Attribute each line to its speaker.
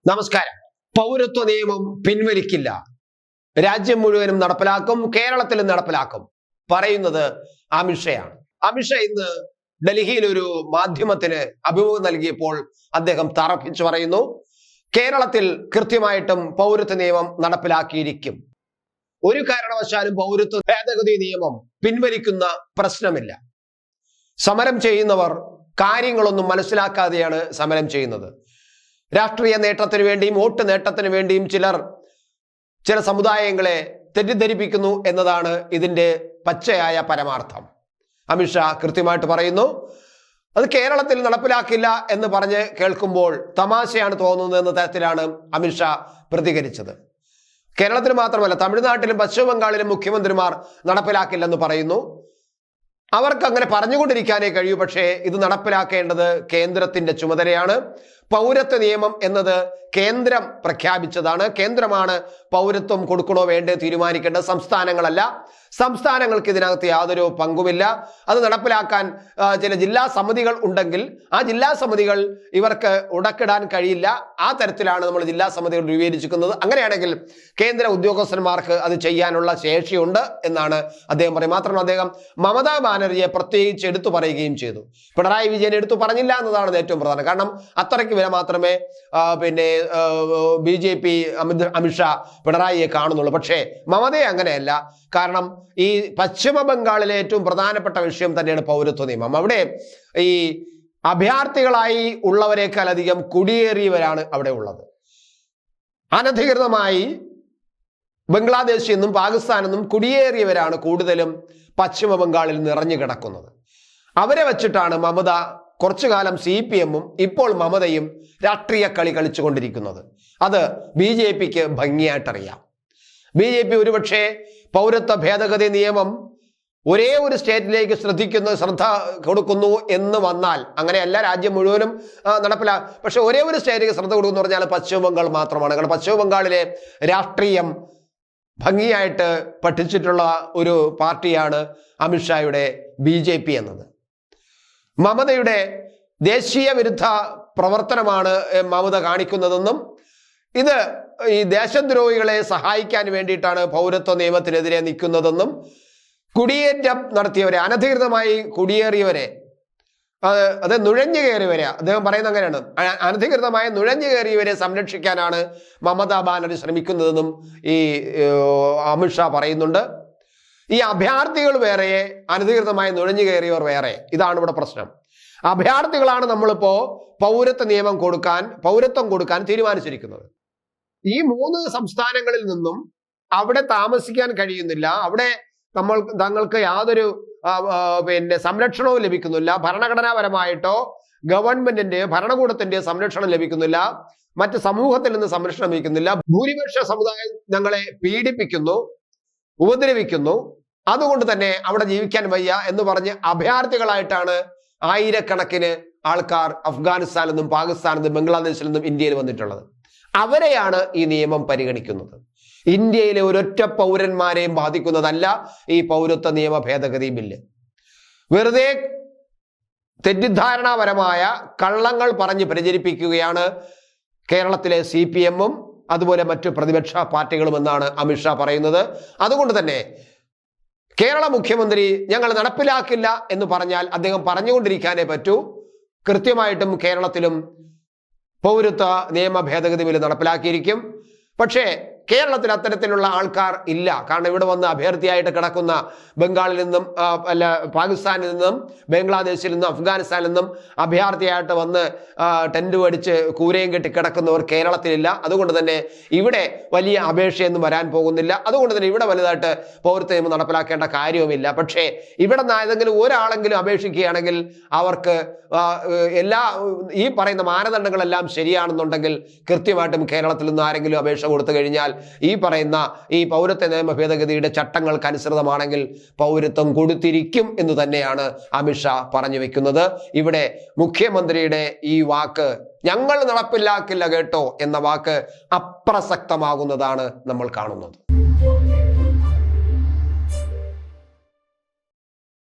Speaker 1: നമസ്കാരം. പൗരത്വ നിയമം പിൻവലിക്കില്ല, രാജ്യം മുഴുവനും നടപ്പിലാക്കും, കേരളത്തിലും നടപ്പിലാക്കും പറയുന്നത് അമിത്ഷയാണ്. അമിത്ഷാ ഇന്ന് ഡൽഹിയിൽ ഒരു മാധ്യമത്തിന് അഭിമുഖം നൽകിയപ്പോൾ അദ്ദേഹം തറപ്പിച്ചു പറയുന്നു, കേരളത്തിൽ കൃത്യമായിട്ടും പൗരത്വ നിയമം നടപ്പിലാക്കിയിരിക്കും. ഒരു കാരണവശാലും പൗരത്വ ഭേദഗതി നിയമം പിൻവലിക്കുന്ന പ്രശ്നമില്ല. സമരം ചെയ്യുന്നവർ കാര്യങ്ങളൊന്നും മനസ്സിലാക്കാതെയാണ് സമരം ചെയ്യുന്നത്. രാഷ്ട്രീയ നേട്ടത്തിന് വേണ്ടിയും വോട്ട് നേട്ടത്തിന് വേണ്ടിയും ചില സമുദായങ്ങളെ തെറ്റിദ്ധരിപ്പിക്കുന്നു എന്നതാണ് ഇതിന്റെ പച്ചയായ പരമാർത്ഥം. അമിത്ഷാ കൃത്യമായിട്ട് പറയുന്നു, അത് കേരളത്തിൽ നടപ്പിലാക്കില്ല എന്ന് പറഞ്ഞ് കേൾക്കുമ്പോൾ തമാശയാണ് തോന്നുന്നത് എന്ന തരത്തിലാണ് അമിത്ഷാ പ്രതികരിച്ചത്. കേരളത്തിൽ മാത്രമല്ല, തമിഴ്നാട്ടിലും പശ്ചിമ ബംഗാളിലും മുഖ്യമന്ത്രിമാർ നടപ്പിലാക്കില്ലെന്ന് പറയുന്നു. അവർക്ക് അങ്ങനെ പറഞ്ഞുകൊണ്ടിരിക്കാനേ കഴിയൂ. പക്ഷേ ഇത് നടപ്പിലാക്കേണ്ടത് കേന്ദ്രത്തിന്റെ ചുമതലയാണ്. പൗരത്വ നിയമം എന്നത് കേന്ദ്രം പ്രഖ്യാപിച്ചതാണ്. കേന്ദ്രമാണ് പൗരത്വം കൊടുക്കണോ വേണ്ടേ തീരുമാനിക്കേണ്ടത്, സംസ്ഥാനങ്ങളല്ല. സംസ്ഥാനങ്ങൾക്ക് ഇതിനകത്ത് യാതൊരു പങ്കുമില്ല. അത് നടപ്പിലാക്കാൻ ചില ജില്ലാ സമിതികൾ ഉണ്ടെങ്കിൽ ആ ജില്ലാ സമിതികൾ ഇവർക്ക് ഉടക്കിടാൻ കഴിയില്ല. ആ തരത്തിലാണ് നമ്മൾ ജില്ലാ സമിതികൾ രൂപീകരിച്ചിരിക്കുന്നത്. അങ്ങനെയാണെങ്കിൽ കേന്ദ്ര ഉദ്യോഗസ്ഥന്മാർക്ക് അത് ചെയ്യാനുള്ള ശേഷിയുണ്ട് എന്നാണ് അദ്ദേഹം പറയുന്നത്. മാത്രമല്ല, അദ്ദേഹം മമതാ ബാനർജിയെ പ്രത്യേകിച്ച് എടുത്തു പറയുകയും ചെയ്തു. പിണറായി വിജയൻ എടുത്തു പറഞ്ഞില്ല എന്നതാണ് ഏറ്റവും പ്രധാനം. കാരണം അത്രയ്ക്ക് വില മാത്രമേ BJP അമിത്ഷാ പിണറായിയെ കാണുന്നുള്ളൂ. പക്ഷേ മമതയെ അങ്ങനെയല്ല. കാരണം ഈ പശ്ചിമ ബംഗാളിലെ ഏറ്റവും പ്രധാനപ്പെട്ട വിഷയം തന്നെയാണ് പൗരത്വ നിയമം. അവിടെ ഈ അഭയാർത്ഥികളായി ഉള്ളവരെക്കാൾ അധികം കുടിയേറിയവരാണ് അവിടെ ഉള്ളത്. അനധികൃതമായി ബംഗ്ലാദേശിൽ നിന്നും പാകിസ്ഥാനിൽ നിന്നും കുടിയേറിയവരാണ് കൂടുതലും പശ്ചിമ ബംഗാളിൽ നിറഞ്ഞു കിടക്കുന്നത്. അവരെ വെച്ചിട്ടാണ് മമത കുറച്ചു കാലം CPM-ഉം ഇപ്പോൾ മമതയും രാഷ്ട്രീയ കളി കളിച്ചുകൊണ്ടിരിക്കുന്നത്. അത് BJPക്ക് ഭംഗിയായിട്ടറിയാം. BJP ഒരുപക്ഷെ പൗരത്വ ഭേദഗതി നിയമം ഒരേ ഒരു സ്റ്റേറ്റിലേക്ക് ശ്രദ്ധ കൊടുക്കുന്നു എന്ന് വന്നാൽ, അങ്ങനെയല്ല രാജ്യം മുഴുവനും പക്ഷെ ഒരേ ഒരു സ്റ്റേറ്റിലേക്ക് ശ്രദ്ധ കൊടുക്കുന്നു പറഞ്ഞാൽ പശ്ചിമ ബംഗാൾ മാത്രമാണ്. കാരണം പശ്ചിമ ബംഗാളിലെ രാഷ്ട്രീയം ഭംഗിയായിട്ട് പഠിച്ചിട്ടുള്ള ഒരു പാർട്ടിയാണ് അമിത്ഷായുടെ BJP എന്നത്. മമതയുടെ ദേശീയ വിരുദ്ധ പ്രവർത്തനമാണ് മമത കാണിക്കുന്നതെന്നും ഇത് ഈ ദേശദ്രോഹികളെ സഹായിക്കാൻ വേണ്ടിയിട്ടാണ് പൗരത്വ നിയമത്തിനെതിരെ നിൽക്കുന്നതെന്നും കുടിയേറ്റം നടത്തിയവരെ, അനധികൃതമായി കുടിയേറിയവരെ, അത് നുഴഞ്ഞു കയറിയവരെ, അദ്ദേഹം പറയുന്നത് അങ്ങനെയാണ്, അനധികൃതമായി നുഴഞ്ഞു കയറിയവരെ സംരക്ഷിക്കാനാണ് മമതാ ബാനർജി ശ്രമിക്കുന്നതെന്നും ഈ അമിത്ഷാ പറയുന്നുണ്ട്. ഈ അഭയാർത്ഥികൾ വേറെ, അനധികൃതമായി നുഴഞ്ഞു കയറിയവർ വേറെ. ഇതാണ് ഇവിടെ പ്രശ്നം. അഭയാർത്ഥികളാണ് നമ്മളിപ്പോ പൗരത്വം കൊടുക്കാൻ തീരുമാനിച്ചിരിക്കുന്നത്. ഈ 3 സംസ്ഥാനങ്ങളിൽ നിന്നും അവിടെ താമസിക്കാൻ കഴിയുന്നില്ല. അവിടെ തങ്ങൾക്ക് യാതൊരു സംരക്ഷണവും ലഭിക്കുന്നില്ല. ഭരണഘടനാപരമായിട്ടോ ഗവൺമെന്റിന്റെയോ ഭരണകൂടത്തിന്റെയോ സംരക്ഷണം ലഭിക്കുന്നില്ല. മറ്റ് സമൂഹത്തിൽ നിന്ന് സംരക്ഷണം ലഭിക്കുന്നില്ല. ഭൂരിപക്ഷ സമുദായം ഞങ്ങളെ പീഡിപ്പിക്കുന്നു, ഉപദ്രവിക്കുന്നു, അതുകൊണ്ട് തന്നെ അവിടെ ജീവിക്കാൻ വയ്യ എന്ന് പറഞ്ഞ് അഭയാർത്ഥികളായിട്ടാണ് ആയിരക്കണക്കിന് ആൾക്കാർ അഫ്ഗാനിസ്ഥാനിൽ നിന്നും പാകിസ്ഥാനിൽ നിന്നും ബംഗ്ലാദേശിൽ നിന്നും ഇന്ത്യയിൽ വന്നിട്ടുള്ളത്. അവരെയാണ് ഈ നിയമം പരിഗണിക്കുന്നത്. ഇന്ത്യയിലെ ഒരൊറ്റ പൗരന്മാരെയും ബാധിക്കുന്നതല്ല ഈ പൗരത്വ നിയമ ഭേദഗതി ബില്ല്. വെറുതെ തെറ്റിദ്ധാരണാപരമായ കള്ളങ്ങൾ പറഞ്ഞ് പ്രചരിപ്പിക്കുകയാണ് കേരളത്തിലെ CPM-ഉം അതുപോലെ മറ്റു പ്രതിപക്ഷ പാർട്ടികളും എന്നാണ് അമിത്ഷാ പറയുന്നത്. അതുകൊണ്ട് തന്നെ കേരള മുഖ്യമന്ത്രി ഞങ്ങൾ നടപ്പിലാക്കില്ല എന്ന് പറഞ്ഞാൽ അദ്ദേഹം പറഞ്ഞുകൊണ്ടിരിക്കാനേ പറ്റൂ. കൃത്യമായിട്ടും കേരളത്തിലും പൗരത്വ നിയമ ഭേദഗതി ബില്ല് നടപ്പിലാക്കിയിരിക്കും. പക്ഷേ കേരളത്തിൽ അത്തരത്തിലുള്ള ആൾക്കാർ ഇല്ല. കാരണം ഇവിടെ വന്ന് അഭ്യർത്ഥിയായിട്ട് കിടക്കുന്ന ബംഗാളിൽ നിന്നും പാകിസ്ഥാനിൽ നിന്നും ബംഗ്ലാദേശിൽ നിന്നും അഫ്ഗാനിസ്ഥാനിൽ നിന്നും അഭയാർത്ഥിയായിട്ട് വന്ന് ടെന്റ് അടിച്ച് കൂരയും കെട്ടി കിടക്കുന്നവർ കേരളത്തിലില്ല. അതുകൊണ്ട് തന്നെ ഇവിടെ വലിയ അപേക്ഷയൊന്നും വരാൻ പോകുന്നില്ല. അതുകൊണ്ട് തന്നെ ഇവിടെ വലുതായിട്ട് പൗരത്വ നിയമം നടപ്പിലാക്കേണ്ട കാര്യവുമില്ല. പക്ഷേ ഇവിടെ നിന്ന് ഏതെങ്കിലും ഒരാളെങ്കിലും അപേക്ഷിക്കുകയാണെങ്കിൽ അവർക്ക് ഈ പറയുന്ന മാനദണ്ഡങ്ങളെല്ലാം ശരിയാണെന്നുണ്ടെങ്കിൽ കൃത്യമായിട്ടും കേരളത്തിൽ നിന്ന് ആരെങ്കിലും അപേക്ഷ കൊടുത്തു കഴിഞ്ഞാൽ ഈ പറയുന്ന ഈ പൗരത്വ നിയമ ഭേദഗതിയുടെ ചട്ടങ്ങൾക്ക് അനുസൃതമാണെങ്കിൽ പൗരത്വം കൊടുത്തിരിക്കും എന്ന് തന്നെയാണ് അമിത്ഷാ പറഞ്ഞു വെക്കുന്നത്. ഇവിടെ മുഖ്യമന്ത്രിയുടെ ഈ വാക്ക് ഞങ്ങൾ നടപ്പിലാക്കില്ല കേട്ടോ എന്ന വാക്ക് അപ്രസക്തമാകുന്നതാണ് നമ്മൾ കാണുന്നത്.